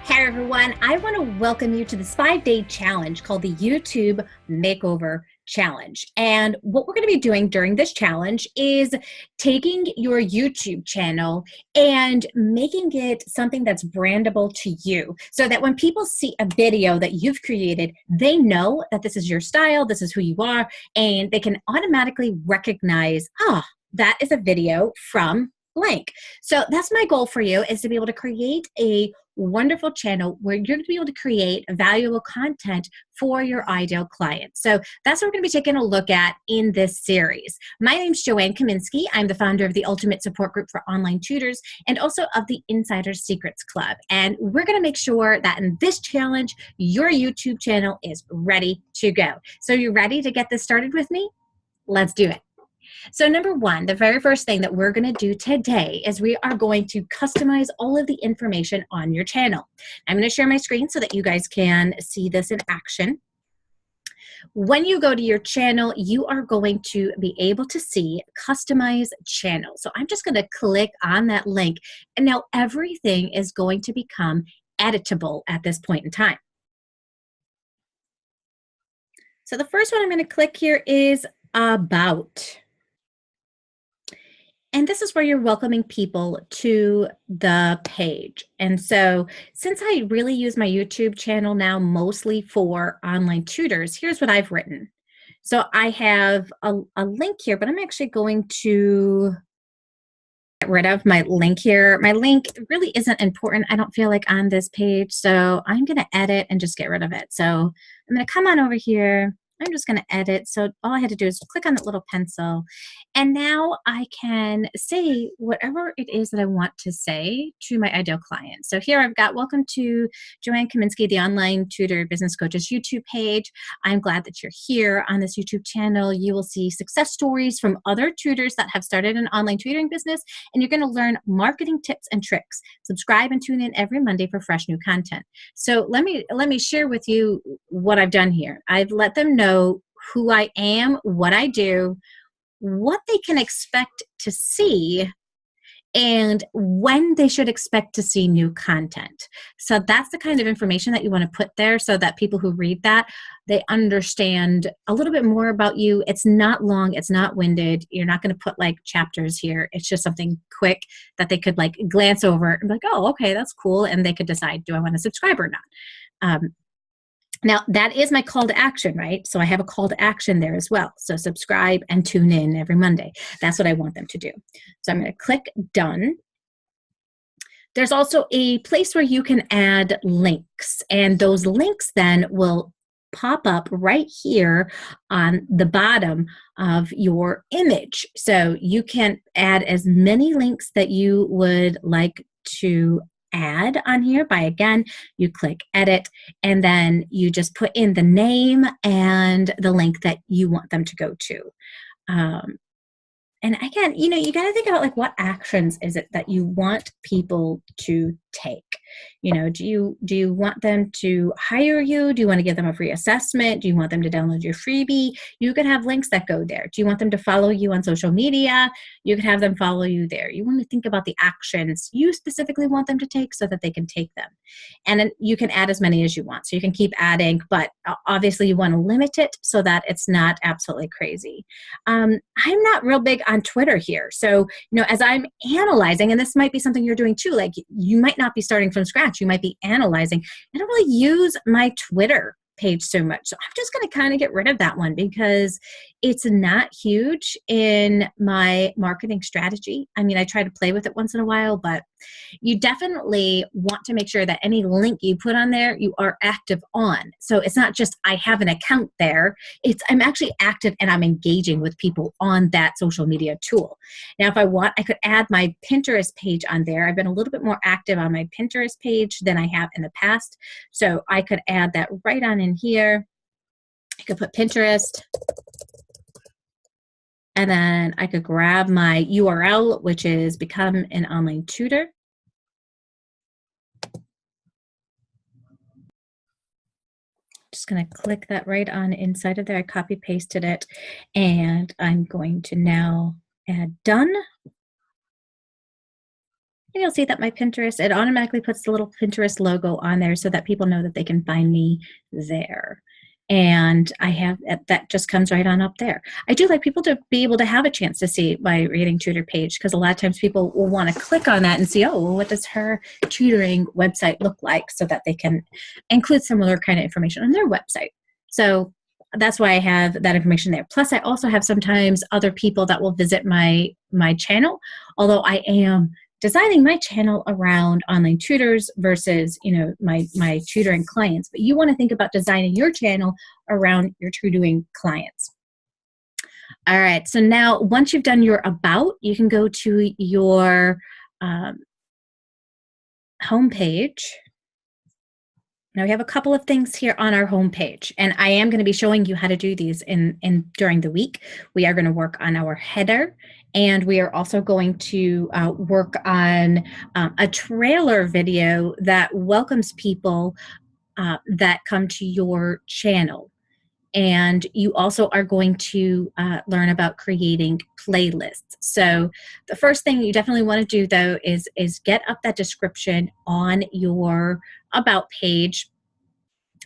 Hey everyone, I want to welcome you to this 5-day challenge called the YouTube Makeover Challenge. And what we're going to be doing during this challenge is taking your YouTube channel and making it something that's brandable to you so that when people see a video that you've created, they know that this is your style, this is who you are, and they can automatically recognize, that is a video from blank. So that's my goal for you, is to be able to create a wonderful channel where you're going to be able to create valuable content for your ideal client. So that's what we're going to be taking a look at in this series. My name's Joanne Kaminsky. I'm the founder of the Ultimate Support Group for Online Tutors and also of the Insider Secrets Club. And we're going to make sure that in this challenge, your YouTube channel is ready to go. So you ready to get this started with me? Let's do it. So number one, the very first thing that we're going to do today is we are going to customize all of the information on your channel. I'm going to share my screen so that you guys can see this in action. When you go to your channel, you are going to be able to see Customize Channel. So I'm just going to click on that link, and now everything is going to become editable at this point in time. So the first one I'm going to click here is About. And this is where you're welcoming people to the page. And so since I really use my YouTube channel now mostly for online tutors, here's what I've written. So I have a link here, but I'm actually going to get rid of my link here. My link really isn't important, I don't feel like, on this page. So I'm going to edit and just get rid of it. So I'm going to come on over here. I'm just going to edit. So all I had to do is click on that little pencil. And now I can say whatever it is that I want to say to my ideal client. So here I've got, welcome to Joanne Kaminsky, the Online Tutor Business Coach's YouTube page. I'm glad that you're here on this YouTube channel. You will see success stories from other tutors that have started an online tutoring business, and you're going to learn marketing tips and tricks. Subscribe and tune in every Monday for fresh new content. So let me share with you what I've done here. I've let them know who I am, what I do, what they can expect to see, and when they should expect to see new content. So that's the kind of information that you want to put there so that people who read that, they understand a little bit more about you. It's not long, it's not winded. You're not going to put like chapters here. It's just something quick that they could like glance over and be like, oh, okay, that's cool. And they could decide, do I want to subscribe or not? Now, that is my call to action, right? So I have a call to action there as well. So subscribe and tune in every Monday. That's what I want them to do. So I'm going to click Done. There's also a place where you can add links, and those links then will pop up right here on the bottom of your image. So you can add as many links that you would like to add on here by, again, you click edit, and then you just put in the name and the link that you want them to go to. And again, you got to think about like, what actions is it that you want people to take? Do you want them to hire you? Do you want to give them a free assessment? Do you want them to download your freebie? You could have links that go there. Do you want them to follow you on social media? You could have them follow you there. You want to think about the actions you specifically want them to take so that they can take them. And then you can add as many as you want. So you can keep adding, but obviously you want to limit it so that it's not absolutely crazy. I'm not real big on Twitter here. So, as I'm analyzing, and this might be something you're doing too, like you might not be starting from scratch. You might be analyzing. I don't really use my Twitter page so much. So I'm just going to kind of get rid of that one because it's not huge in my marketing strategy. I mean, I try to play with it once in a while, but you definitely want to make sure that any link you put on there, you are active on. So it's not just I have an account there. It's I'm actually active and I'm engaging with people on that social media tool. Now, if I want, I could add my Pinterest page on there. I've been a little bit more active on my Pinterest page than I have in the past. So I could add that right on in here. I could put Pinterest. And then I could grab my URL, which is Become an Online Tutor. Just going to click that right on inside of there. I copy pasted it, and I'm going to now add done. And you'll see that my Pinterest, it automatically puts the little Pinterest logo on there so that people know that they can find me there. And I have that just comes right on up there. I do like people to be able to have a chance to see my Reading Tutor page, because a lot of times people will want to click on that and see, oh, well, what does her tutoring website look like, so that they can include similar kind of information on their website. So that's why I have that information there. Plus, I also have sometimes other people that will visit my channel, although I am designing my channel around online tutors versus, my tutoring clients. But you want to think about designing your channel around your tutoring clients. All right, so now once you've done your about, you can go to your homepage. Now we have a couple of things here on our homepage, and I am going to be showing you how to do these during the week. We are going to work on our header, and we are also going to work on a trailer video that welcomes people that come to your channel. And you also are going to learn about creating playlists. So the first thing you definitely want to do, though, is get up that description on your about page,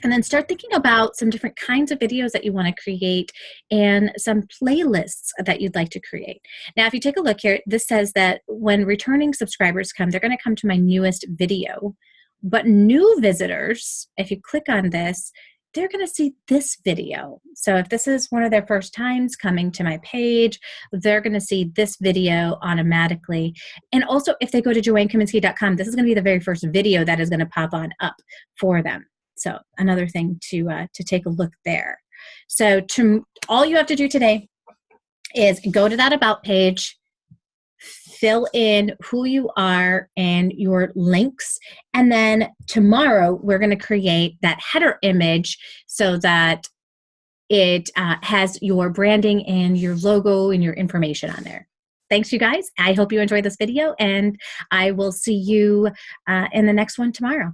and then start thinking about some different kinds of videos that you want to create and some playlists that you'd like to create. Now, if you take a look here, this says that when returning subscribers come, they're going to come to my newest video. But new visitors, if you click on this, they're going to see this video. So if this is one of their first times coming to my page, they're going to see this video automatically. And also, if they go to joannekaminsky.com, this is going to be the very first video that is going to pop on up for them. So another thing to take a look there. So all you have to do today is go to that about page, fill in who you are and your links, and then tomorrow we're going to create that header image so that it has your branding and your logo and your information on there. Thanks, you guys. I hope you enjoyed this video, and I will see you in the next one tomorrow.